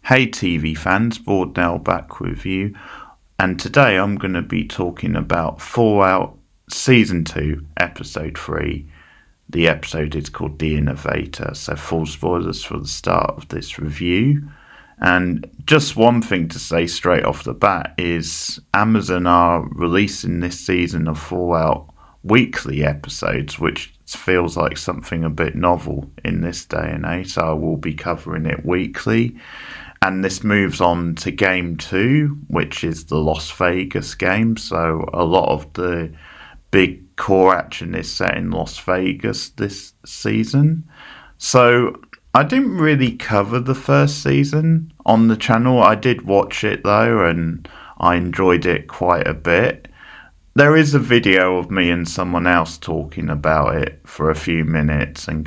Hey TV fans, Board now back with you, and today I'm going to be talking about Fallout Season 2, Episode 3. The episode is called The Innovator, so full spoilers for the start of this review. And just one thing to say straight off the bat is Amazon are releasing this season of Fallout weekly episodes, which feels like something a bit novel in this day and age, so I will be covering it weekly. And this moves on to Game 2, which is the Las Vegas game. So a lot of the big core action is set in Las Vegas this season. So I didn't really cover the first season on the channel. I did watch it though, and I enjoyed it quite a bit. There is a video of me and someone else talking about it for a few minutes, and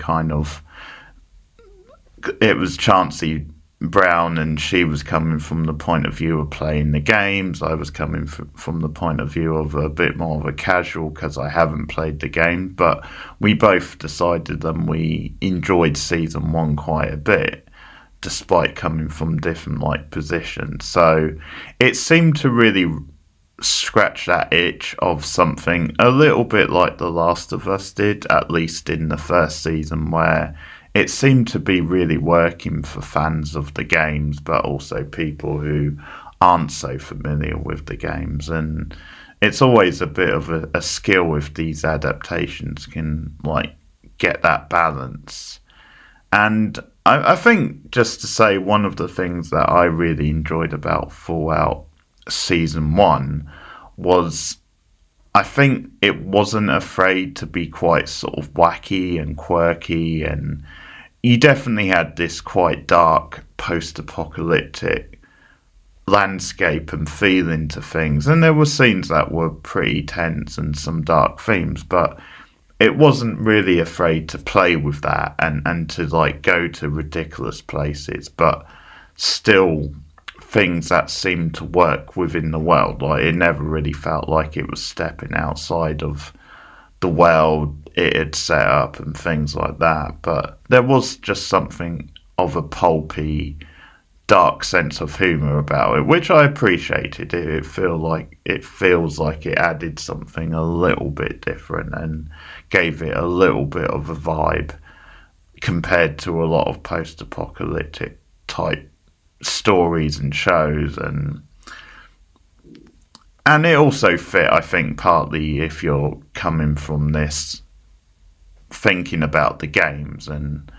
it was Chancey Brown, and she was coming from the point of view of playing the games. I was coming from the point of view of a bit more of a casual, because I haven't played the game, but we both decided that we enjoyed season 1 quite a bit, despite coming from different positions. So it seemed to really scratch that itch of something a little bit like The Last of Us did, at least in the first season, where it seemed to be really working for fans of the games, but also people who aren't so familiar with the games. And it's always a bit of a skill if these adaptations can get that balance. And I think, just to say, one of the things that I really enjoyed about Fallout Season 1 was, I think it wasn't afraid to be quite sort of wacky and quirky, and you definitely had this quite dark post-apocalyptic landscape and feeling to things, and there were scenes that were pretty tense and some dark themes, but it wasn't really afraid to play with that and to go to ridiculous places, but still things that seemed to work within the world. It never really felt like it was stepping outside of the world it had set up and things like that. But there was just something of a pulpy, dark sense of humour about it, which I appreciated. It feels like it added something a little bit different and gave it a little bit of a vibe compared to a lot of post-apocalyptic type stories and shows, and it also fit, I think, partly if you're coming from this thinking about the games and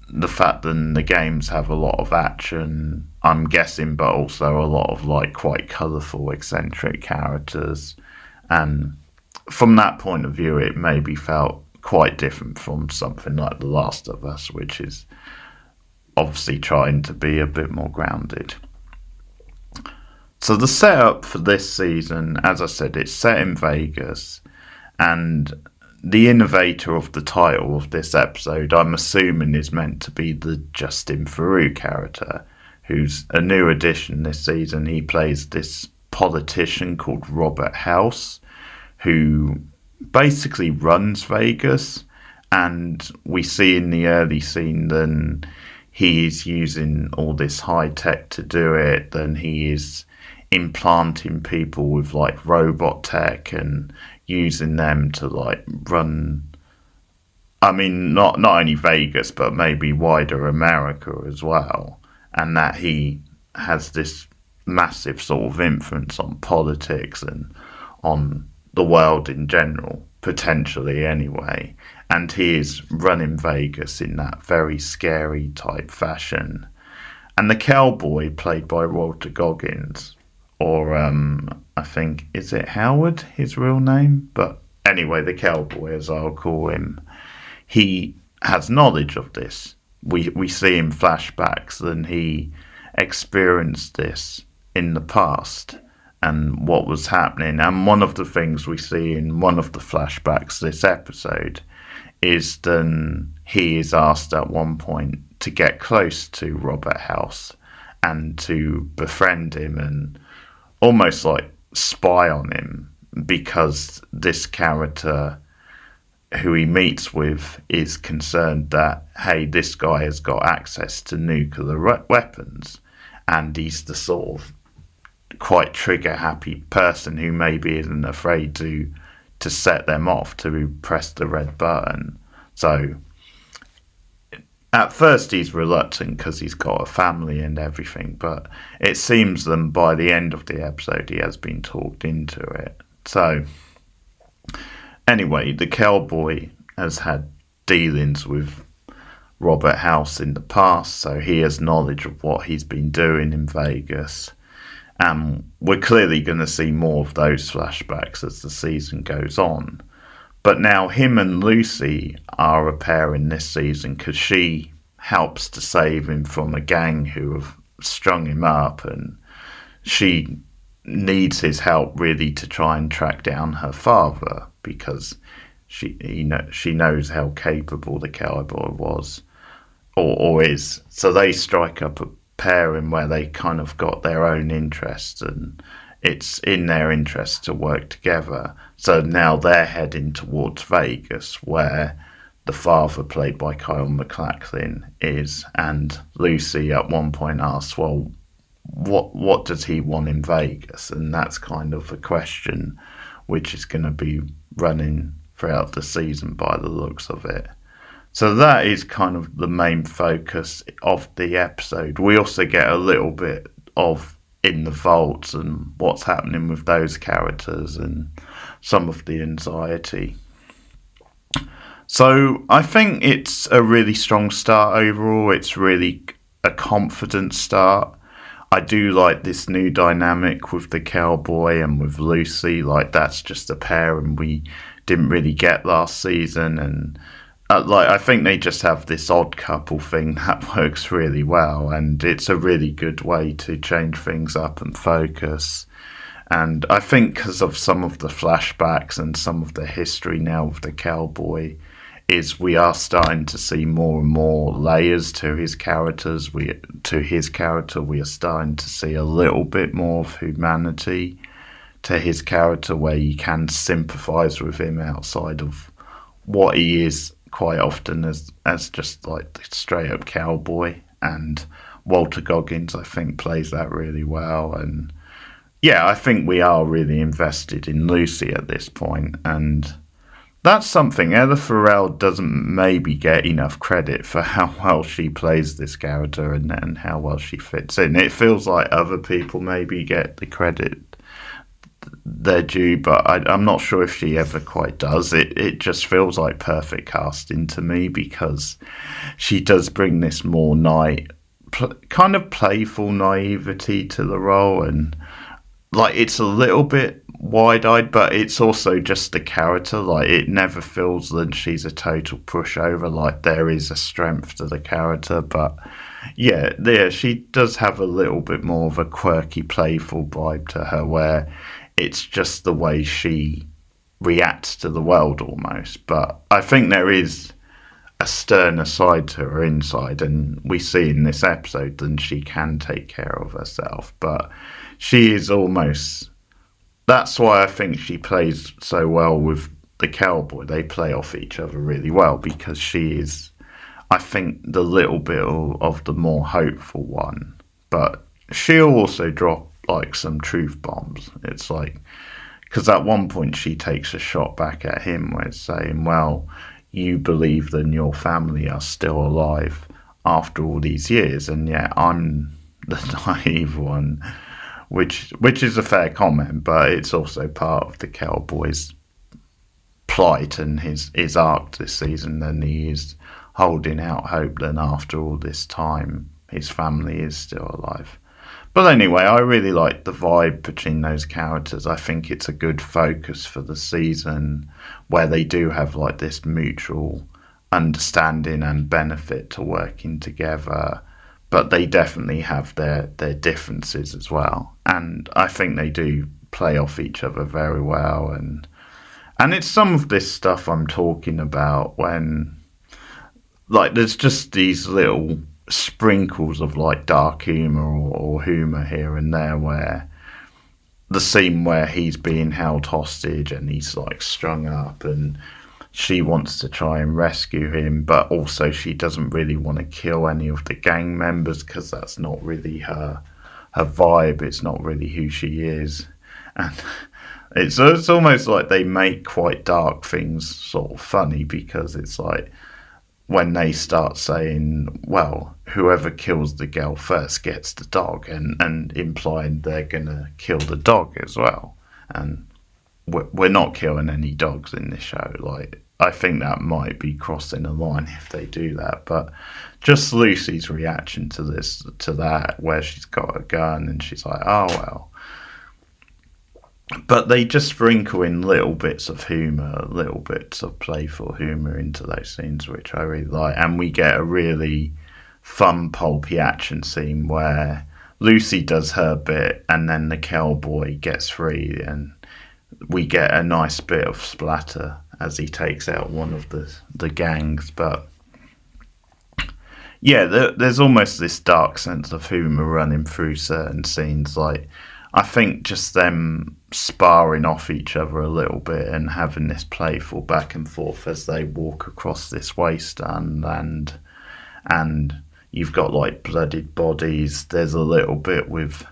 the fact that the games have a lot of action, I'm guessing, but also a lot of quite colourful, eccentric characters, and from that point of view it maybe felt quite different from something like The Last of Us, which is obviously trying to be a bit more grounded. So the setup for this season, as I said, it's set in Vegas, and the innovator of the title of this episode, I'm assuming, is meant to be the Justin Theroux character, who's a new addition this season. He plays this politician called Robert House, who basically runs Vegas, and we see in the early scene then he's using all this high tech to do it. Then he is implanting people with robot tech and using them to run, I mean, not only Vegas, but maybe wider America as well. And that he has this massive sort of influence on politics and on the world in general, potentially anyway. And he is running Vegas in that very scary type fashion. And the cowboy, played by Walter Goggins, or I think, is it Howard, his real name? But anyway, the cowboy, as I'll call him, he has knowledge of this. We see in flashbacks that he experienced this in the past and what was happening. And one of the things we see in one of the flashbacks this episode is then he is asked at one point to get close to Robert House and to befriend him and almost spy on him, because this character who he meets with is concerned that, hey, this guy has got access to nuclear weapons, and he's the sort of quite trigger happy person who maybe isn't afraid to set them off, to press the red button. So at first he's reluctant because he's got a family and everything, but it seems that by the end of the episode he has been talked into it. So anyway, the cowboy has had dealings with Robert House in the past, so he has knowledge of what he's been doing in Vegas. And we're clearly going to see more of those flashbacks as the season goes on. But now him and Lucy are a pair in this season because she helps to save him from a gang who have strung him up, and she needs his help really to try and track down her father because she knows how capable the cowboy was or is. So they strike up a pairing where they kind of got their own interests, and it's in their interest to work together. So now they're heading towards Vegas, where the father, played by Kyle MacLachlan, is, and Lucy at one point asks, well, what does he want in Vegas? And that's kind of a question which is going to be running throughout the season by the looks of it. So that is kind of the main focus of the episode. We also get a little bit of in the vaults and what's happening with those characters and some of the anxiety. So I think it's a really strong start overall. It's really a confident start. I do like this new dynamic with the cowboy and with Lucy. Like, that's just a pair and we didn't really get last season. And I think they just have this odd couple thing that works really well, and it's a really good way to change things up and focus. And I think because of some of the flashbacks and some of the history now with the cowboy, is we are starting to see more and more layers to his characters. We are starting to see a little bit more of humanity to his character, where you can sympathise with him outside of what he is quite often as just like the straight up cowboy. And Walter Goggins, I think, plays that really well. And yeah, I think we are really invested in Lucy at this point, and that's something Ella Farrell doesn't maybe get enough credit for how well she plays this character and how well she fits in. It feels like other people maybe get the credit they're due, but I'm not sure if she ever quite does. It just feels like perfect casting to me, because she does bring this more kind of playful naivety to the role, and like it's a little bit wide-eyed, but it's also just the character. Like, it never feels that she's a total pushover. Like, there is a strength to the character, but yeah, she does have a little bit more of a quirky, playful vibe to her, where it's just the way she reacts to the world almost. But I think there is a sterner side to her inside, and we see in this episode that she can take care of herself, but she is almost... That's why I think she plays so well with the cowboy. They play off each other really well, because she is, I think, the little bit of the more hopeful one, but she'll also drop like some truth bombs. It's like, because at one point she takes a shot back at him where it's saying, well, you believe that your family are still alive after all these years, and yet I'm the naive one, which is a fair comment, but it's also part of the cowboy's plight and his arc this season. Then he is holding out hope that after all this time his family is still alive. But anyway, I really like the vibe between those characters. I think it's a good focus for the season, where they do have like this mutual understanding and benefit to working together, but they definitely have their differences as well. And I think they do play off each other very well. And it's some of this stuff I'm talking about, when like there's just these little sprinkles of like dark humor or humor here and there, where the scene where he's being held hostage and he's like strung up and she wants to try and rescue him, but also she doesn't really want to kill any of the gang members because that's not really her her vibe. It's not really who she is, and it's almost like they make quite dark things sort of funny, because it's like when they start saying, well, whoever kills the girl first gets the dog, and implying they're gonna kill the dog as well. And we're not killing any dogs in this show. Like, I think that might be crossing a line if they do that. But just Lucy's reaction to that, where she's got a gun and she's like, oh well. But they just sprinkle in little bits of humour, little bits of playful humour into those scenes, which I really like. And we get a really fun, pulpy action scene where Lucy does her bit and then the cowboy gets free, and we get a nice bit of splatter as he takes out one of the gangs. But yeah, there's almost this dark sense of humour running through certain scenes. Like, I think just them sparring off each other a little bit and having this playful back and forth as they walk across this wasteland, and you've got like bloodied bodies. There's a little bit with,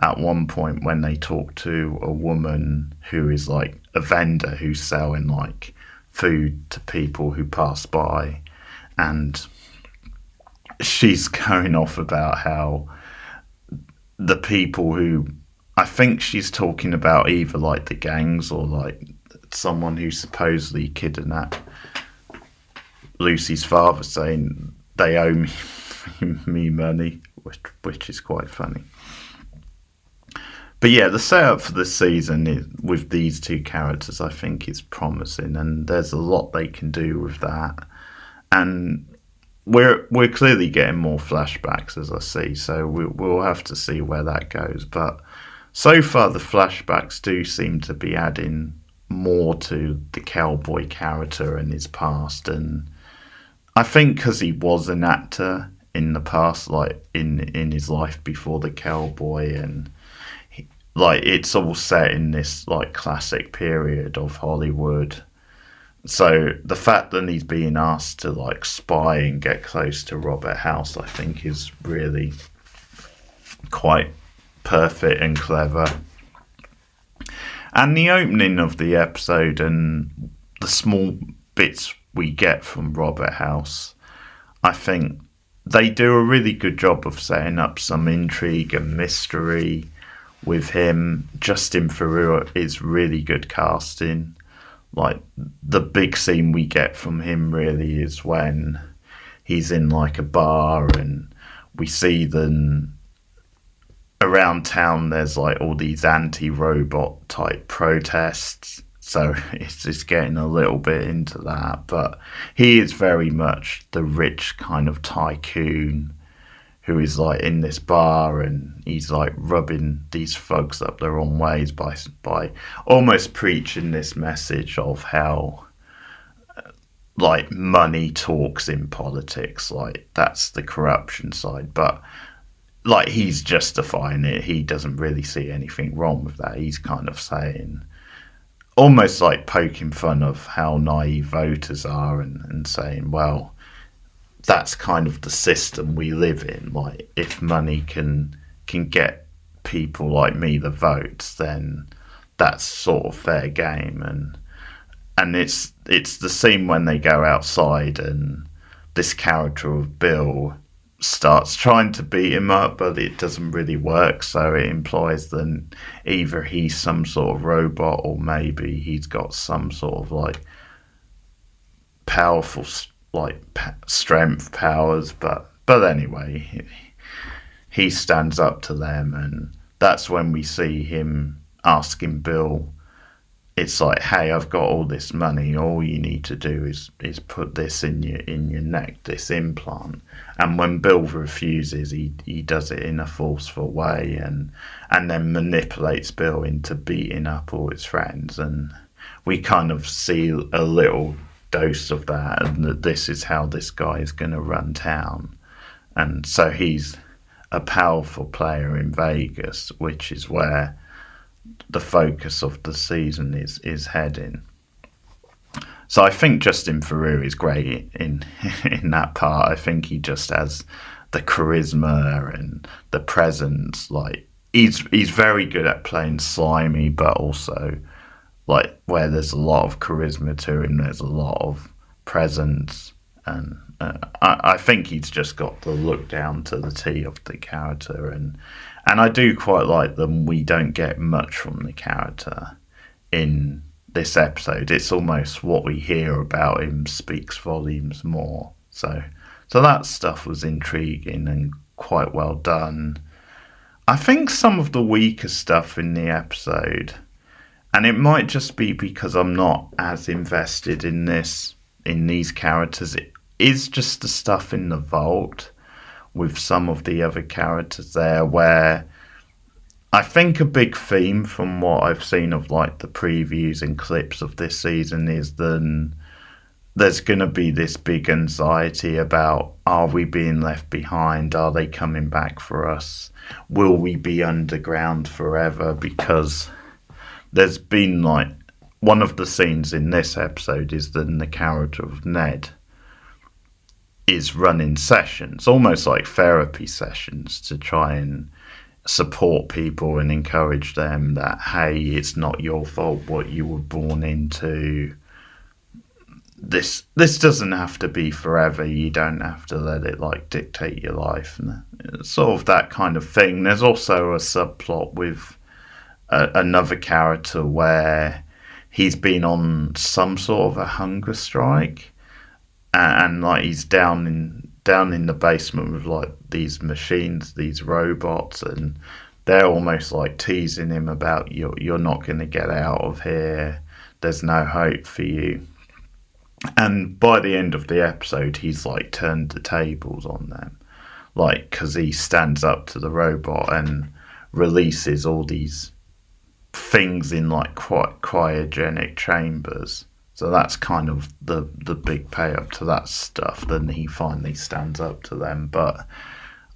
at one point when they talk to a woman who is like a vendor who's selling like food to people who pass by, and she's going off about how the people who, I think she's talking about either like the gangs or like someone who supposedly kidnapped Lucy's father, saying they owe me money, which is quite funny. But yeah, the setup for the season with these two characters, I think, is promising, and there's a lot they can do with that. And we're clearly getting more flashbacks, as I see, so we'll have to see where that goes. But so far, the flashbacks do seem to be adding more to the cowboy character and his past, and I think because he was an actor in the past, like in his life before the cowboy, and like it's all set in this like classic period of Hollywood. So the fact that he's being asked to like spy and get close to Robert House, I think, is really quite perfect and clever. And the opening of the episode and the small bits we get from Robert House, I think they do a really good job of setting up some intrigue and mystery with him. Justin Theroux is really good casting. Like, the big scene we get from him really is when he's in like a bar and we see them around town. There's like all these anti-robot type protests, so it's just getting a little bit into that. But he is very much the rich kind of tycoon who is like in this bar, and he's like rubbing these thugs up their own ways by almost preaching this message of how like money talks in politics, like that's the corruption side. But like, he's justifying it. He doesn't really see anything wrong with that. He's kind of saying, almost like poking fun of how naive voters are, and saying, well, that's kind of the system we live in. Like, if money can get people like me the votes, then that's sort of fair game. And it's the scene when they go outside and this character of Bill starts trying to beat him up, but it doesn't really work. So it implies that either he's some sort of robot, or maybe he's got some sort of like powerful like strength powers. But anyway, he stands up to them, and that's when we see him asking Bill, it's like, hey, I've got all this money, all you need to do is put this in your neck, this implant. And when Bill refuses, he does it in a forceful way, and then manipulates Bill into beating up all his friends. And we kind of see a little dose of that, and that this is how this guy is going to run town. And so he's a powerful player in Vegas, which is where the focus of the season is heading. So I think Justin Theroux is great in that part. I think he just has the charisma and the presence. Like he's very good at playing slimy, but also like where there's a lot of charisma to him, there's a lot of presence, and I think he's just got the look down to the T of the character, and I do quite like them. We don't get much from the character in this episode. It's almost what we hear about him speaks volumes more. So that stuff was intriguing and quite well done. I think some of the weaker stuff in the episode, and it might just be because I'm not as invested in these characters, it is just the stuff in the vault with some of the other characters there, where I think a big theme from what I've seen of like the previews and clips of this season is then there's going to be this big anxiety about, are we being left behind? Are they coming back for us? Will we be underground forever? Because there's been like, one of the scenes in this episode is then the character of Ned is running sessions, almost like therapy sessions, to try and support people and encourage them that, hey, it's not your fault what you were born into. This doesn't have to be forever. You don't have to let it like dictate your life, and sort of that kind of thing. There's also a subplot with another character where he's been on some sort of a hunger strike, and like he's down in the basement with like these machines, these robots, and they're almost like teasing him about you're not going to get out of here. There's no hope for you. And by the end of the episode, he's like turned the tables on them, like because he stands up to the robot and releases all these things in like quite cryogenic chambers. So that's kind of the big pay up to that stuff. Then he finally stands up to them. But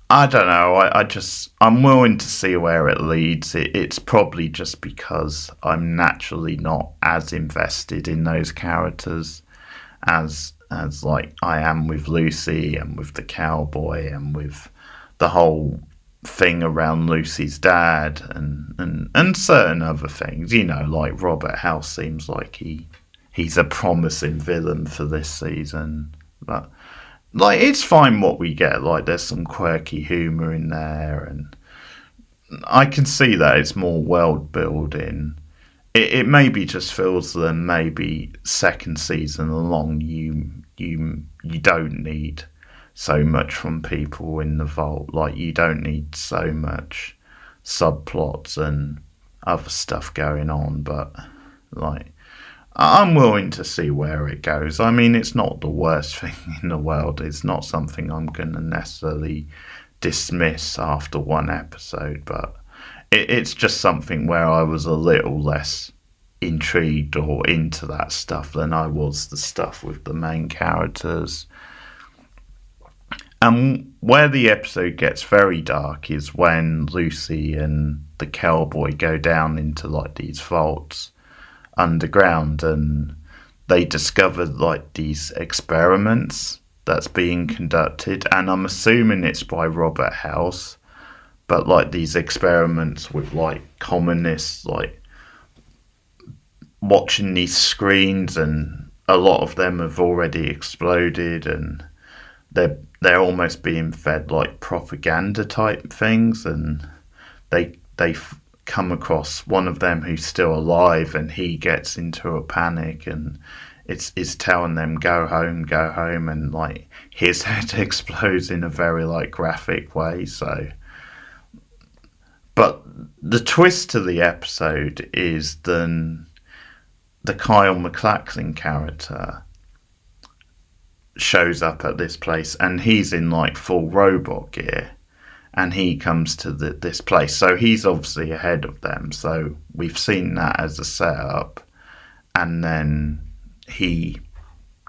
I don't know. I'm willing to see where it leads. It's probably just because I'm naturally not as invested in those characters as like I am with Lucy and with the cowboy and with the whole thing around Lucy's dad and certain other things. You know, like Robert House seems like he's a promising villain for this season, but like it's fine what we get. Like there's some quirky humour in there, and I can see that it's more world building. It maybe just feels that maybe second season along you don't need so much from people in the vault. Like you don't need so much subplots and other stuff going on, but like I'm willing to see where it goes. I mean, it's not the worst thing in the world. It's not something I'm going to necessarily dismiss after one episode, but it's just something where I was a little less intrigued or into that stuff than I was the stuff with the main characters. And where the episode gets very dark is when Lucy and the cowboy go down into like these vaults underground, and they discovered like these experiments that's being conducted, and I'm assuming it's by Robert House, but like these experiments with like communists like watching these screens, and a lot of them have already exploded, and they're almost being fed like propaganda type things, and they come across one of them who's still alive, and he gets into a panic and it's telling them go home, and like his head explodes in a very like graphic way. So but the twist to the episode is then the Kyle MacLachlan character shows up at this place, and he's in like full robot gear, and he comes to this place. So he's obviously ahead of them. So we've seen that as a setup, and then he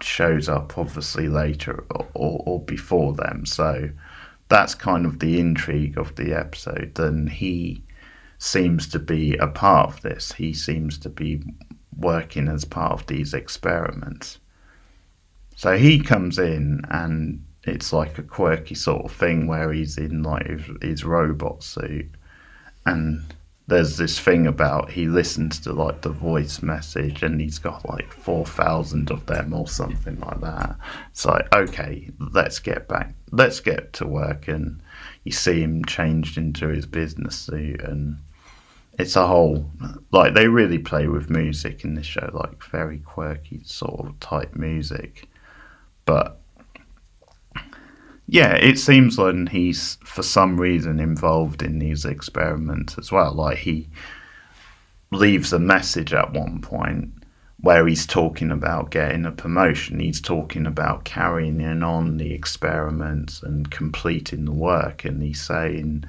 shows up obviously later or before them. So that's kind of the intrigue of the episode. Then he seems to be a part of this. He seems to be working as part of these experiments. So he comes in and it's like a quirky sort of thing where he's in like his robot suit, and there's this thing about he listens to like the voice message, and he's got like 4,000 of them or something like that. It's like, okay, let's get to work. And you see him changed into his business suit, and it's a whole, like, they really play with music in this show, like very quirky sort of type music. But yeah, it seems like he's for some reason involved in these experiments as well. Like, he leaves a message at one point where he's talking about getting a promotion. He's talking about carrying on the experiments and completing the work, and he's saying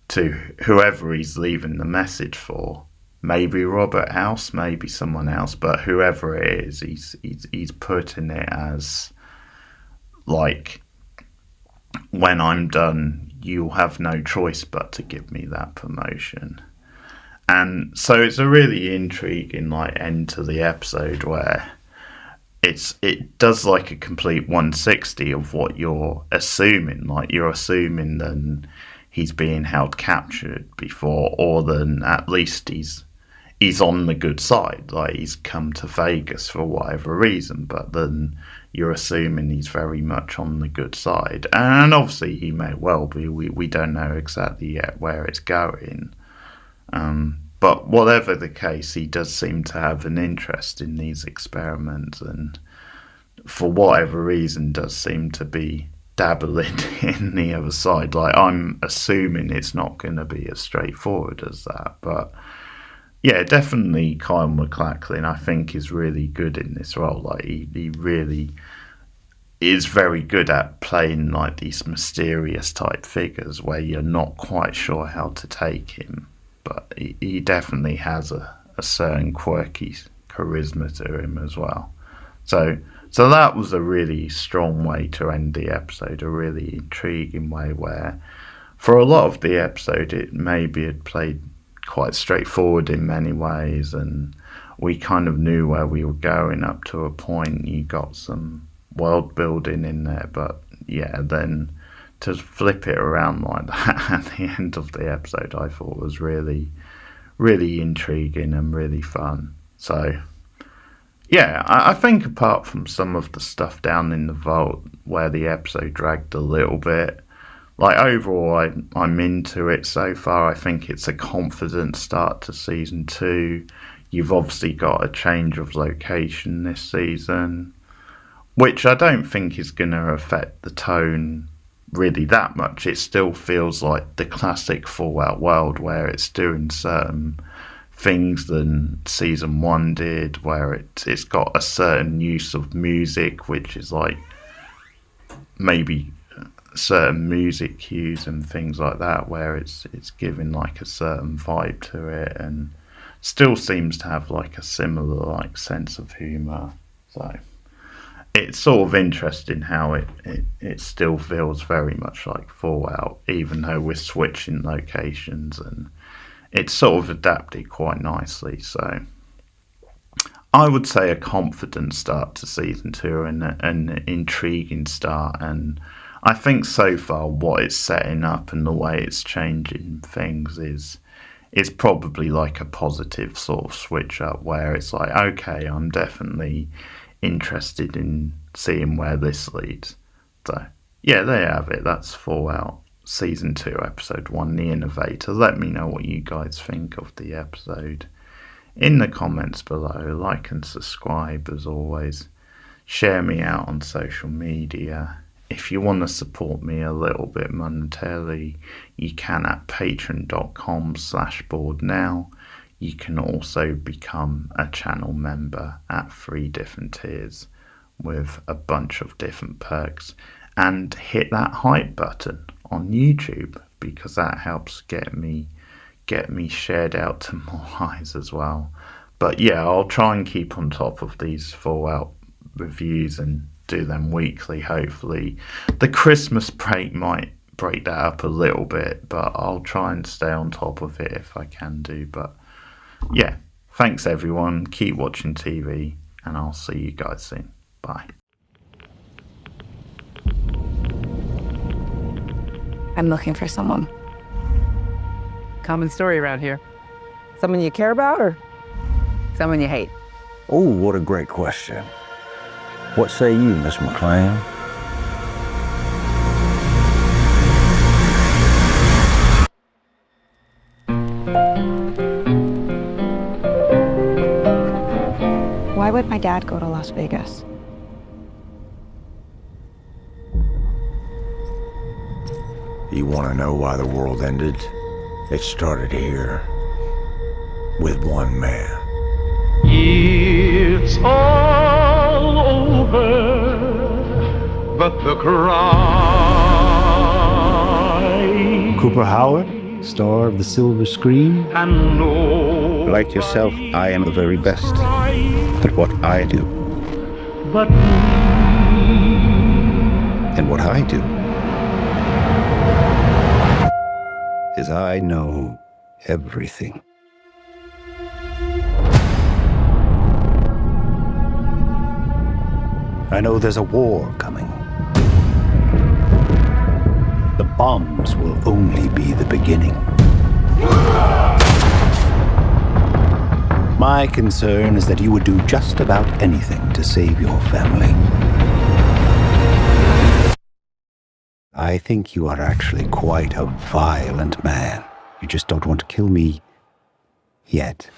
to whoever he's leaving the message for, maybe Robert House, maybe someone else, but whoever it is, he's putting it as like, when I'm done, you'll have no choice but to give me that promotion. And so it's a really intriguing like end to the episode where it does like a complete 160 of what you're assuming. Like, you're assuming that he's being held captured before, or then at least he's on the good side. Like, he's come to Vegas for whatever reason, but then you're assuming he's very much on the good side. And obviously he may well be. We don't know exactly yet where it's going. But whatever the case, he does seem to have an interest in these experiments, and for whatever reason does seem to be dabbling in the other side. Like, I'm assuming it's not going to be as straightforward as that, but yeah, definitely Kyle MacLachlan, I think, is really good in this role. Like, he really is very good at playing like these mysterious type figures where you're not quite sure how to take him, but he definitely has a certain quirky charisma to him as well. So that was a really strong way to end the episode, a really intriguing way where for a lot of the episode it maybe had played quite straightforward in many ways, and we kind of knew where we were going up to a point. You got some world building in there, but yeah, then to flip it around like that at the end of the episode, I thought was really, really intriguing and really fun. So yeah, I think apart from some of the stuff down in the vault where the episode dragged a little bit, like, overall, I'm into it so far. I think it's a confident start to season 2. You've obviously got a change of location this season, which I don't think is going to affect the tone really that much. It still feels like the classic Fallout world where it's doing certain things than season 1 did, where it's got a certain use of music, which is like maybe certain music cues and things like that, where it's giving like a certain vibe to it, and still seems to have like a similar like sense of humor. So it's sort of interesting how it still feels very much like Fallout, even though we're switching locations, and it's sort of adapted quite nicely. So I would say a confident start to season 2 and an intriguing start, and I think so far what it's setting up and the way it's changing things is probably like a positive sort of switch up, where it's like, okay, I'm definitely interested in seeing where this leads. So yeah, there you have it. That's Fallout Season 2, Episode 1, The Innovator. Let me know what you guys think of the episode in the comments below. Like and subscribe as always. Share me out on social media. If you want to support me a little bit monetarily, you can at patreon.com/boardnow. You can also become a channel member at 3 different tiers with a bunch of different perks, and hit that hype button on YouTube, because that helps get me shared out to more eyes as well. But yeah, I'll try and keep on top of these Fallout reviews and do them weekly, hopefully. The Christmas break might break that up a little bit, but I'll try and stay on top of it if I can do. But yeah, thanks everyone, keep watching TV, and I'll see you guys soon. Bye. I'm looking for someone. Common story around here. Someone you care about or someone you hate? Oh, what a great question. What say you, Miss McLean? Why would my dad go to Las Vegas? You want to know why the world ended? It started here with one man. It's all over, but the cry. Cooper Howard, star of the silver screen. And no Like yourself, I am the very best at what I do. but And what I do is I know everything. I know there's a war coming. The bombs will only be the beginning. My concern is that you would do just about anything to save your family. I think you are actually quite a violent man. You just don't want to kill me yet.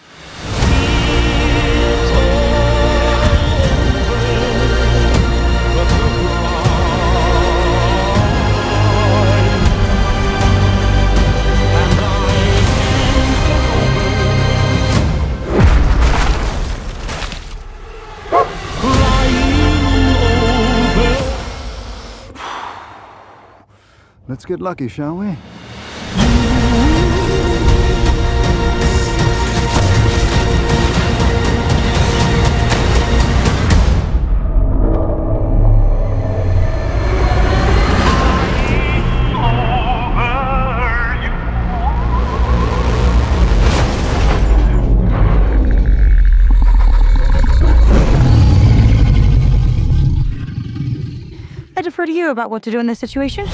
Let's get lucky, shall we? I defer to you about what to do in this situation.